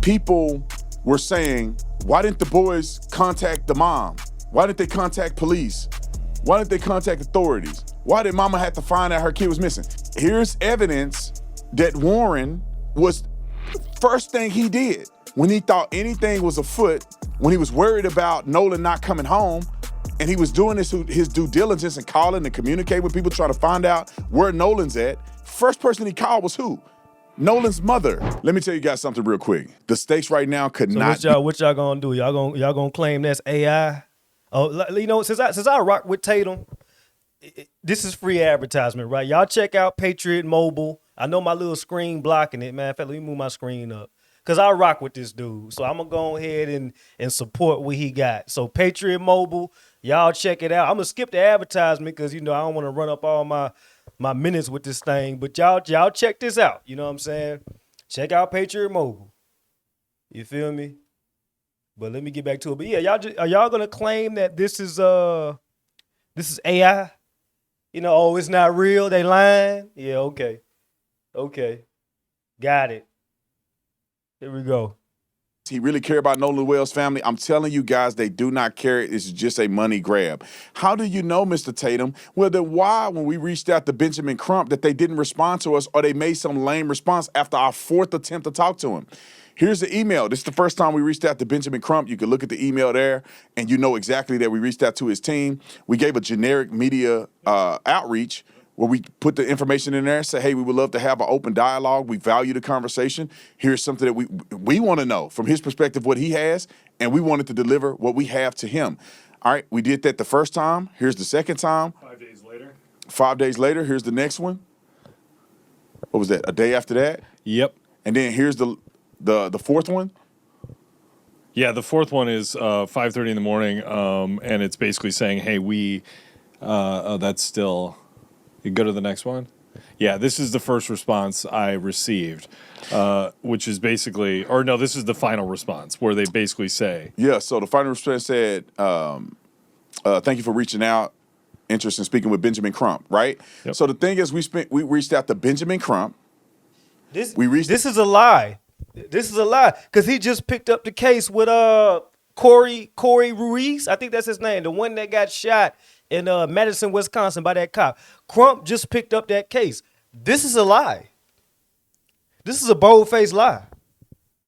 people were saying, why didn't the boys contact the mom? Why didn't they contact police? Why didn't they contact authorities? Why did mama have to find out her kid was missing? Here's evidence that Warren was first thing he did when he thought anything was afoot, when he was worried about Nolan not coming home, and he was doing his due diligence and calling and communicating with people trying to find out where Nolan's at. First person he called was who? Nolan's mother. Let me tell you guys something real quick. The stakes right now could not. What y'all gonna do? Y'all gonna claim that's AI? Oh, you know, since I rock with Tatum, this is free advertisement, right? Y'all check out Patriot Mobile. I know my little screen blocking it, man. In fact, let me move my screen up. Cause I rock with this dude. So I'm gonna go ahead and support what he got. So Patriot Mobile, y'all check it out. I'm gonna skip the advertisement because you know I don't want to run up all my minutes with this thing. But y'all check this out. You know what I'm saying? Check out Patriot Mobile. You feel me? But let me get back to it. But yeah, are y'all gonna claim that this is AI? You know, oh, it's not real, they lying? Yeah, okay. Got it. Here we go. He really care about Nolan Wells' family? I'm telling you guys, they do not care. It's just a money grab. How do you know, Mr. Tatum? Well, then why, when we reached out to Benjamin Crump, that they didn't respond to us or they made some lame response after our fourth attempt to talk to him? Here's the email. This is the first time we reached out to Benjamin Crump. You can look at the email there, and you know exactly that we reached out to his team. We gave a generic media outreach where we put the information in there, say, hey, we would love to have an open dialogue. We value the conversation. Here's something that we want to know from his perspective what he has, and we wanted to deliver what we have to him. All right, we did that the first time. Here's the second time. 5 days later. 5 days later, here's the next one. What was that, a day after that? Yep. And then here's the fourth one. Yeah, the fourth one is 5:30 in the morning, and it's basically saying, hey, that's still... You go to the next one? Yeah, this is the first response I received, which is basically, or no, this is the final response where they basically say. Yeah, so the final response said, thank you for reaching out, interest in speaking with Benjamin Crump, right? Yep. So the thing is, we reached out to Benjamin Crump. This is a lie. This is a lie because he just picked up the case with Corey Ruiz. I think that's his name, the one that got shot in Madison, Wisconsin by that cop. Crump just picked up that case. This is a lie. This is a bold-faced lie.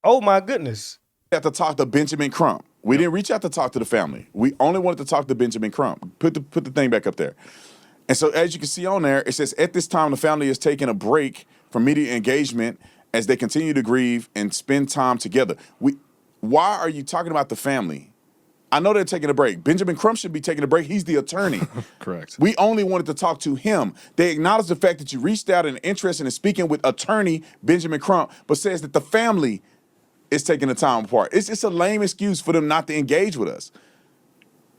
Oh, my goodness. We had to talk to Benjamin Crump. We didn't reach out to talk to the family. We only wanted to talk to Benjamin Crump. Put the thing back up there. And so as you can see on there, it says, at this time, the family is taking a break from media engagement as they continue to grieve and spend time together. Why are you talking about the family? I know they're taking a break. Benjamin Crump should be taking a break. He's the attorney. Correct. We only wanted to talk to him. They acknowledge the fact that you reached out and interested in speaking with attorney Benjamin Crump, but says that the family is taking the time apart. It's just a lame excuse for them not to engage with us.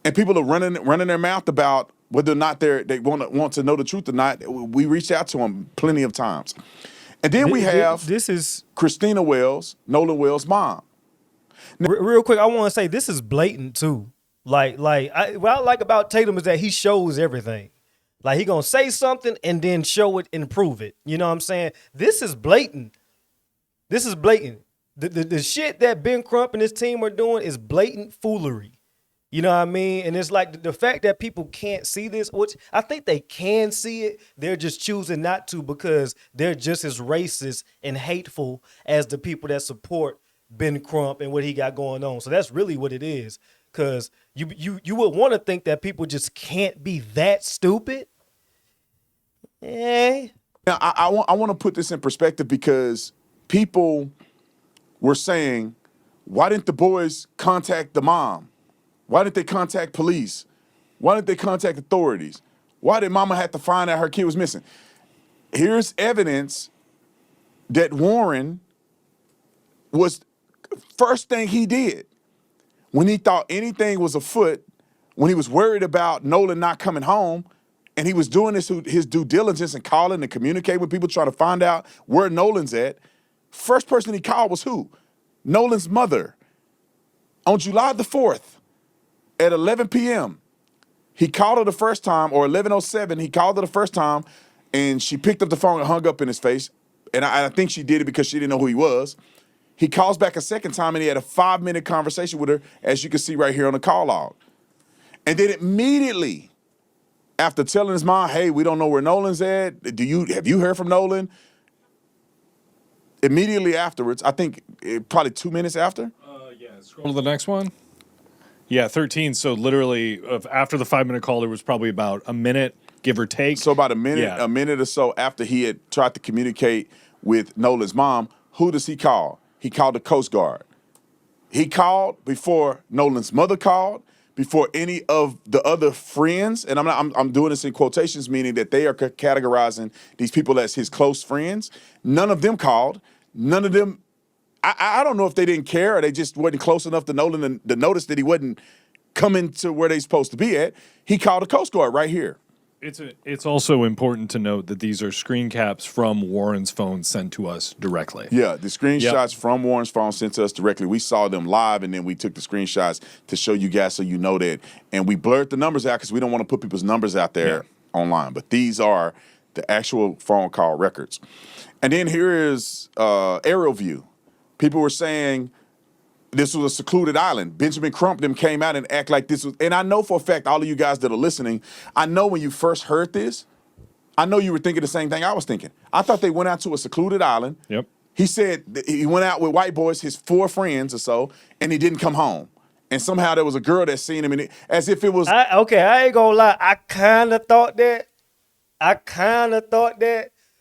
And people are running their mouth about whether or not they want to know the truth or not. We reached out to them plenty of times. And then we have Christina Wells, Nolan Wells' mom. Real quick, I want to say this is blatant too. What I like about Tatum is that he shows everything. Like he gonna say something and then show it and prove it. You know what I'm saying? This is blatant. This is blatant. The shit that Ben Crump and his team are doing is blatant foolery. You know what I mean? And it's like the fact that people can't see this, which I think they can see it. They're just choosing not to because they're just as racist and hateful as the people that support Ben Crump and what he got going on. So that's really what it is. Because you would want to think that people just can't be that stupid. Eh. Now, I want to put this in perspective because people were saying, why didn't the boys contact the mom? Why didn't they contact police? Why didn't they contact authorities? Why did mama have to find out her kid was missing? Here's evidence that Warren was first thing he did when he thought anything was afoot, when he was worried about Nolan not coming home, and he was doing his due diligence and calling and communicating with people trying to find out where Nolan's at. First person he called was who? Nolan's mother. On July the 4th at 11 p.m., he called her the first time, or 11:07, he called her the first time, and she picked up the phone and hung up in his face. And I think she did it because she didn't know who he was. He calls back a second time, and he had a 5-minute conversation with her, as you can see right here on the call log. And then immediately, after telling his mom, hey, we don't know where Nolan's at. Have you heard from Nolan? Immediately afterwards, I think probably 2 minutes after. Yeah, scroll to the next one. Yeah, 13. So literally, after the 5-minute call, there was probably about a minute, give or take. So about a minute, Yeah. a minute or so after he had tried to communicate with Nolan's mom, who does he call? He called the Coast Guard. He called before Nolan's mother called, before any of the other friends, and I'm doing this in quotations, meaning that they are categorizing these people as his close friends. None of them called. None of them. I don't know if they didn't care or they just wasn't close enough to Nolan to notice that he wasn't coming to where they supposed to be at. He called the Coast Guard right here. It's also important to note that these are screen caps from Warren's phone sent to us directly. Yeah, the screenshots from Warren's phone sent to us directly. We saw them live, and then we took the screenshots to show you guys so you know that. And we blurred the numbers out because we don't want to put people's numbers out there online. But these are the actual phone call records. And then here is aerial view. People were saying this was a secluded island. Benjamin Crump them came out and act like this was, and I know for a fact, all of you guys that are listening, I know when you first heard this, I know you were thinking the same thing I was thinking. I thought they went out to a secluded island. Yep. He said that he went out with white boys, his 4 friends or so, and he didn't come home. And somehow there was a girl that seen him, and as if it was. I ain't gonna lie. I kind of thought that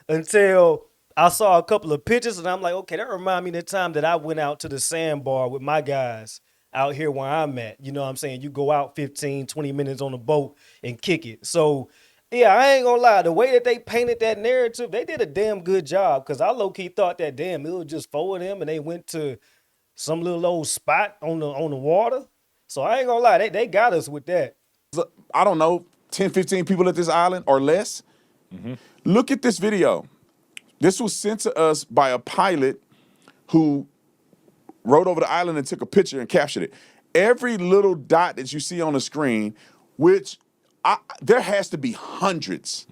until I saw a couple of pictures, and I'm like, okay, that remind me of the time that I went out to the sandbar with my guys out here where I'm at. You know what I'm saying? You go out 15, 20 minutes on a boat and kick it. So, yeah, I ain't gonna lie. The way that they painted that narrative, they did a damn good job, because I low-key thought that, damn, it was just 4 of them, and they went to some little old spot on the water. So I ain't gonna lie, they got us with that. I don't know, 10, 15 people at this island or less. Mm-hmm. Look at this video. This was sent to us by a pilot who rode over the island and took a picture and captured it. Every little dot that you see on the screen, which there has to be hundreds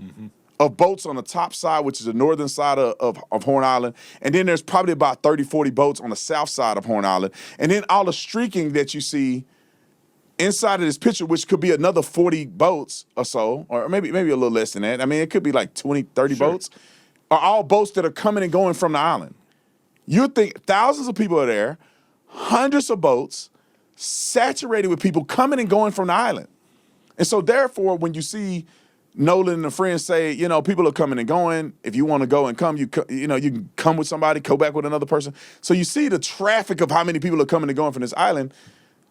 of boats on the top side, which is the northern side of Horn Island. And then there's probably about 30, 40 boats on the south side of Horn Island. And then all the streaking that you see inside of this picture, which could be another 40 boats or so, or maybe a little less than that. I mean, it could be like 20, 30 boats, are all boats that are coming and going from the island. You think thousands of people are there, hundreds of boats, saturated with people coming and going from the island. And so therefore, when you see Nolan and the friends say, you know, people are coming and going. If you want to go and come, you can come with somebody, go back with another person. So you see the traffic of how many people are coming and going from this island.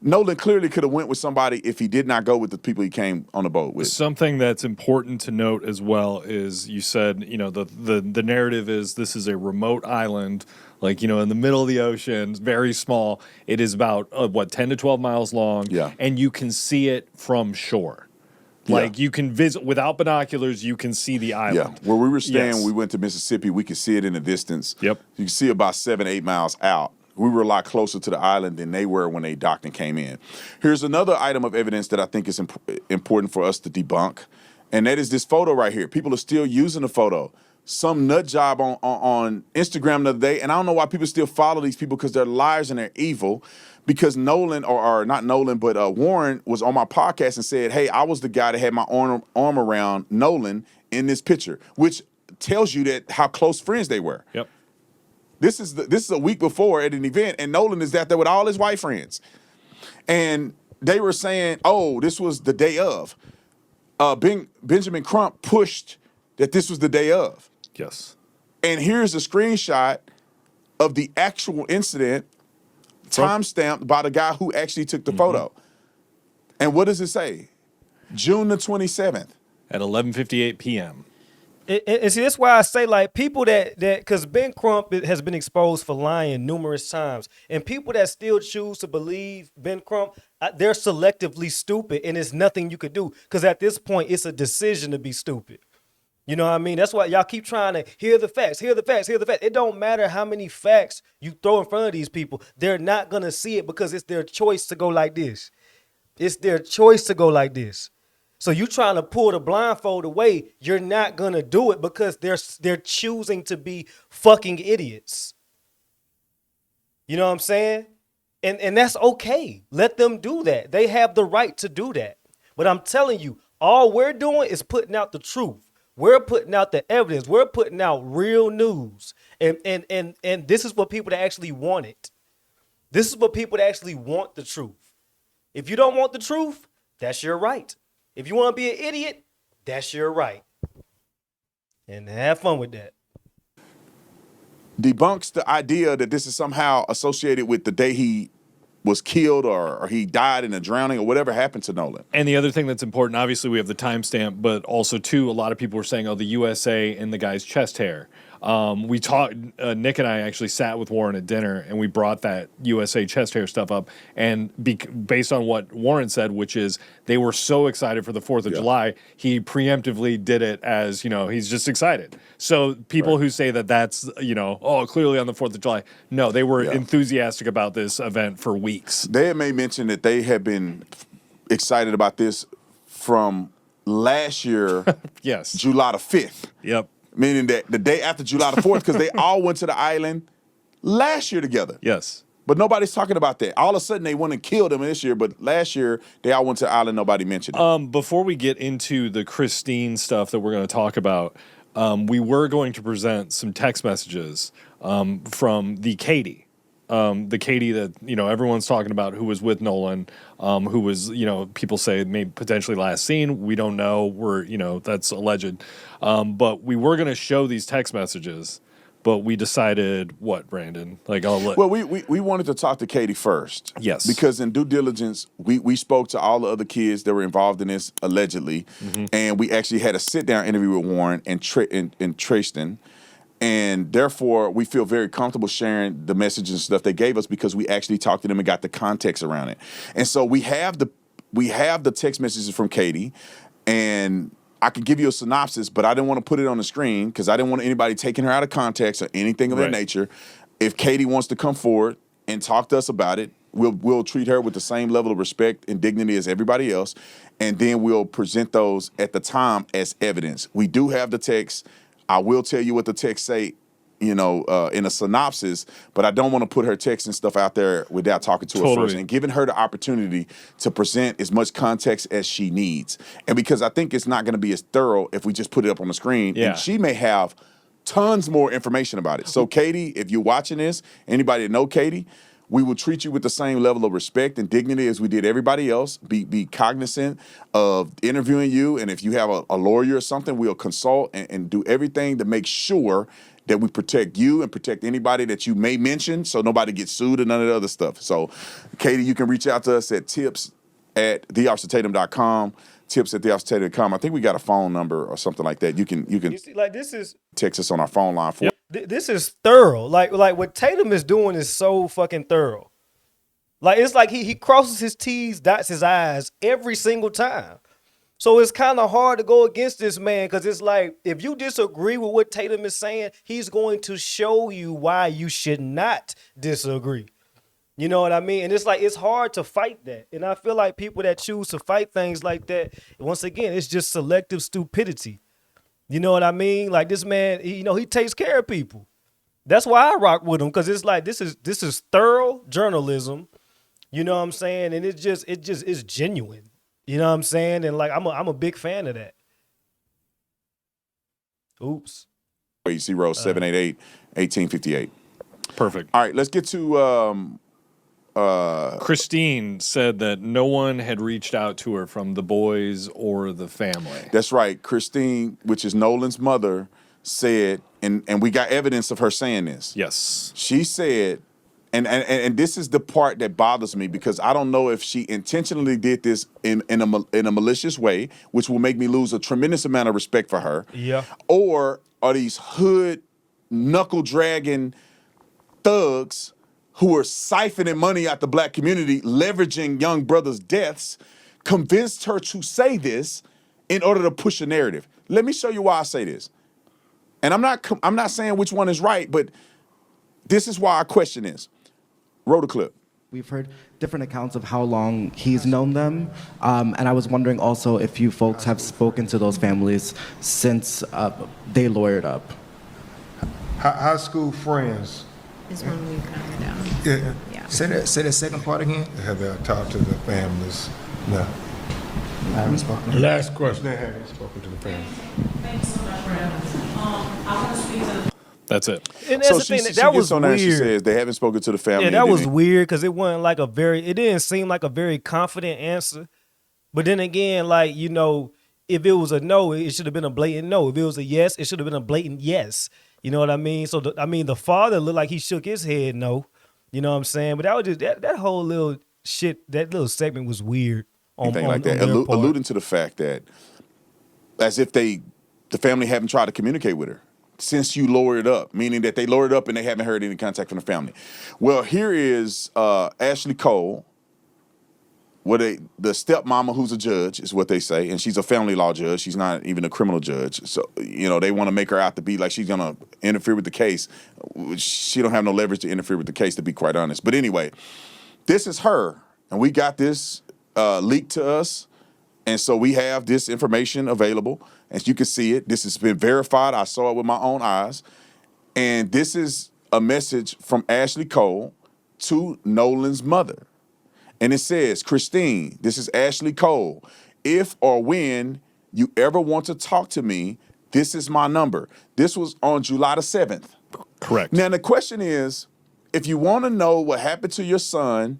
Nolan clearly could have went with somebody if he did not go with the people he came on the boat with. Something that's important to note as well is you said, you know, the narrative is this is a remote island, like, you know, in the middle of the ocean, very small. It is about, 10 to 12 miles long. Yeah. And you can see it from shore. Like, you can visit without binoculars, you can see the island. Yeah, where we were staying, we went to Mississippi, we could see it in the distance. Yep. You can see about 7, 8 miles out. We were a lot closer to the island than they were when they docked and came in. Here's another item of evidence that I think is important for us to debunk, and that is this photo right here. People are still using the photo. Some nut job on Instagram the other day, and I don't know why people still follow these people, because they're liars and they're evil. Because Nolan, or not Nolan, but Warren was on my podcast and said, hey, I was the guy that had my arm around Nolan in this picture, which tells you that how close friends they were. Yep. This is a week before at an event, and Nolan is out there with all his white friends. And they were saying, oh, this was the day of. Benjamin Crump pushed that this was the day of. Yes. And here's a screenshot of the actual incident, time-stamped by the guy who actually took the photo. And what does it say? June the 27th. At 11:58 p.m. And see, that's why I say, like, people that because Ben Crump has been exposed for lying numerous times, and people that still choose to believe Ben Crump, they're selectively stupid, and there's nothing you could do, because at this point, it's a decision to be stupid. You know what I mean? That's why y'all keep trying to hear the facts, hear the facts, hear the facts. It don't matter how many facts you throw in front of these people. They're not going to see it, because it's their choice to go like this. It's their choice to go like this. So you trying to pull the blindfold away, you're not going to do it, because they're choosing to be fucking idiots. You know what I'm saying? And that's okay. Let them do that. They have the right to do that. But I'm telling you, all we're doing is putting out the truth. We're putting out the evidence. We're putting out real news. And this is what people that actually want it. This is what people that actually want the truth. If you don't want the truth, that's your right. If you want to be an idiot, that's your right. And have fun with that. Debunks the idea that this is somehow associated with the day he was killed or he died in a drowning or whatever happened to Nolan. And the other thing that's important, obviously, we have the timestamp, but also, too, a lot of people were saying, oh, the USA and the guy's chest hair. We talked, Nick and I actually sat with Warren at dinner, and we brought that USA chest hair stuff up. And based on what Warren said, which is they were so excited for the 4th of July, he preemptively did it as, he's just excited. So people who say that that's, clearly on the 4th of July, no, they were enthusiastic about this event for weeks. They had made mention that they had been excited about this from last year, yes, July the 5th. Yep. Meaning that the day after July the 4th, because they all went to the island last year together. Yes. But nobody's talking about that. All of a sudden, they went and killed him this year, but last year, they all went to the island, nobody mentioned it. Before we get into the Christine stuff that we're going to talk about, we were going to present some text messages from the Katie. The Katie that, everyone's talking about, who was with Nolan, who was, people say maybe potentially last seen. We don't know. That's alleged. But we were going to show these text messages, but we decided what, Brandon? Well, we wanted to talk to Katie first. Yes. Because in due diligence, we spoke to all the other kids that were involved in this allegedly, and we actually had a sit-down interview with Warren and Tristan. And therefore, we feel very comfortable sharing the messages and stuff they gave us because we actually talked to them and got the context around it. And so we have the text messages from Katie, and I could give you a synopsis, but I didn't want to put it on the screen because I didn't want anybody taking her out of context or anything of that nature. If Katie wants to come forward and talk to us about it, we'll treat her with the same level of respect and dignity as everybody else, and then we'll present those at the time as evidence. We do have the text. I will tell you what the text say, in a synopsis, but I don't want to put her text and stuff out there without talking to her first and giving her the opportunity to present as much context as she needs. And because I think it's not going to be as thorough if we just put it up on the screen, and she may have tons more information about it. So Katie, if you're watching this, anybody that know Katie, we will treat you with the same level of respect and dignity as we did everybody else. Be cognizant of interviewing you, and if you have a lawyer or something, we'll consult and do everything to make sure that we protect you and protect anybody that you may mention so nobody gets sued and none of the other stuff. So, Katie, you can reach out to us at tips@theofficertatum.com, tips@theofficertatum.com. I think we got a phone number or something like that. You can see, this is text us on our phone line. This is thorough. Like what Tatum is doing is so fucking thorough. Like it's like he crosses his T's, dots his I's every single time. So it's kind of hard to go against this man because it's like if you disagree with what Tatum is saying, he's going to show you why you should not disagree. You know what I mean? And it's like it's hard to fight that. And I feel like people that choose to fight things like that, once again, it's just selective stupidity. You know what I mean? Like this man, he takes care of people. That's why I rock with him, because it's like this is thorough journalism. You know what I'm saying? And it's genuine. You know what I'm saying? And like I'm a big fan of that. Oops. AC Road 788-1858. Perfect. All right, let's get to Christine said that no one had reached out to her from the boys or the family. That's right. Christine, which is Nolan's mother, said, and we got evidence of her saying this. Yes. She said, and this is the part that bothers me because I don't know if she intentionally did this in a malicious way, which will make me lose a tremendous amount of respect for her. Yeah. Or are these hood knuckle dragging thugs who are siphoning money out the black community, leveraging young brothers' deaths, convinced her to say this in order to push a narrative. Let me show you why I say this. And I'm not saying which one is right, but this is why our question is. Roll the clip. We've heard different accounts of how long he's known them, and I was wondering also if you folks have spoken to those families since they lawyered up. High school friends. is when we calm down. Yeah. Yeah. Say that second part again. Have they talked to the families? No. I haven't spoken. Last question. They haven't spoken to the families. That's it. And that's So the she, thing, she that gets was on there and she weird. says they haven't spoken to the family. Yeah, that and was then weird because it wasn't like it didn't seem like a very confident answer. But then again, like, you know, if it was a no, it should have been a blatant no. If it was a yes, it should have been a blatant yes. You know what I mean? So, the father looked like he shook his head no. You know what I'm saying? But that was just, that whole little shit, that little segment was weird. anything like that, alluding to the fact that as if the family haven't tried to communicate with her since you lowered it up, meaning that they lowered it up and they haven't heard any contact from the family. Well, here is Ashley Cole, the stepmama who's a judge is what they say, and she's a family law judge. She's not even a criminal judge. So, you know, they want to make her out to be like she's going to interfere with the case. She don't have no leverage to interfere with the case, to be quite honest. But anyway, this is her, and we got this leaked to us, and so we have this information available. As you can see it, this has been verified. I saw it with my own eyes. And this is a message from Ashley Cole to Nolan's mother. And it says, Christine, this is Ashley Cole. If or when you ever want to talk to me, this is my number. This was on July the 7th. Correct. Now, the question is, if you want to know what happened to your son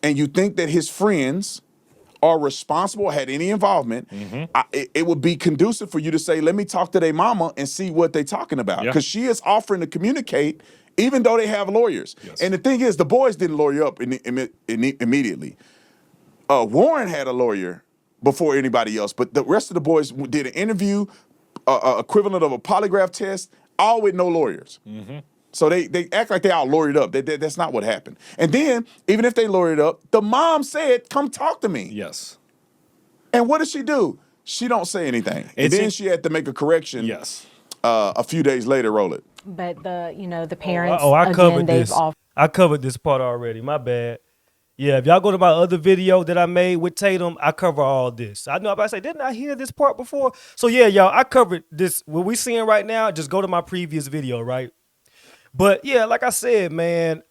and you think that his friends are responsible, had any involvement, it would be conducive for you to say, let me talk to their mama and see what they're talking about. Yeah. Because she is offering to communicate, even though they have lawyers. Yes. And the thing is, the boys didn't lawyer up immediately. Warren had a lawyer before anybody else, but the rest of the boys did an interview, equivalent of a polygraph test, all with no lawyers. So they act like they all lawyered up. That's not what happened. And then, even if they lawyered up, the mom said, come talk to me. Yes. And what did she do? She don't say anything. And It's then in- she had to make a correction. Yes. A few days later, roll it. But the parents, I again, covered they've this. all I covered this part already. My bad. Yeah, if y'all go to my other video that I made with Tatum, I cover all this. I know if I say, didn't I hear this part before? So yeah, y'all, I covered this. What we seeing right now, just go to my previous video, right? But yeah, like I said, man,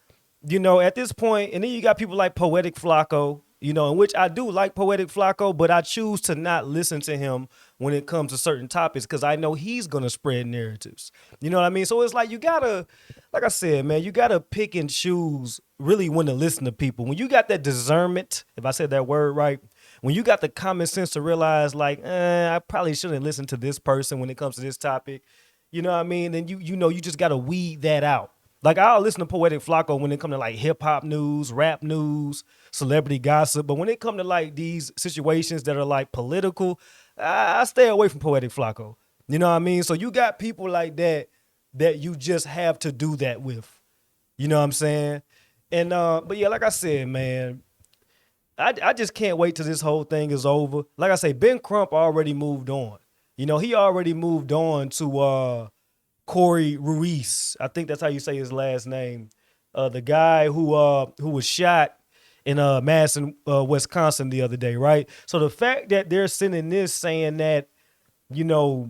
you know, at this point, and then you got people like Poetic Flacco, you know, in which I do like Poetic Flacco, but I choose to not listen to him when it comes to certain topics because I know he's going to spread narratives. You know what I mean? So it's like you got to, like I said, man, you got to pick and choose really when to listen to people. When you got that discernment, if I said that word right, when you got the common sense to realize like, I probably shouldn't listen to this person when it comes to this topic. You know what I mean? Then you know, you just got to weed that out. Like I'll listen to Poetic Flacco when it comes to like hip hop news, rap news, celebrity gossip. But when it comes to like these situations that are like political, I stay away from Poetic Flacco. You know what I mean? So you got people like that you just have to do that with. You know what I'm saying? And but yeah, like I said, man, I just can't wait till this whole thing is over. Like I say, Ben Crump already moved on. You know, he already moved on to Corey Ruiz. I think that's how you say his last name. The guy who was shot in Madison, Wisconsin the other day, right? So the fact that they're sending this saying that, you know,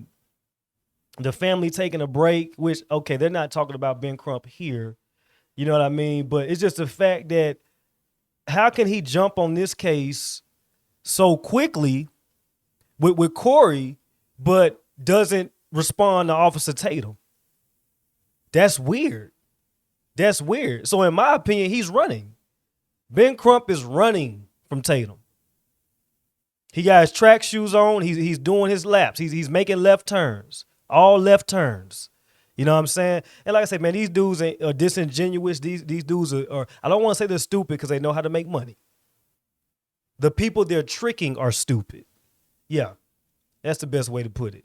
the family taking a break, which, okay, they're not talking about Ben Crump here. You know what I mean? But it's just the fact that how can he jump on this case so quickly with Corey, but doesn't respond to Officer Tatum? That's weird. That's weird. So in my opinion, he's running. Ben Crump is running from Tatum. He got his track shoes on. He's doing his laps. He's making left turns, all left turns. You know what I'm saying? And like I said, man, these dudes are disingenuous. These dudes are I don't want to say they're stupid because they know how to make money. The people they're tricking are stupid. Yeah, that's the best way to put it.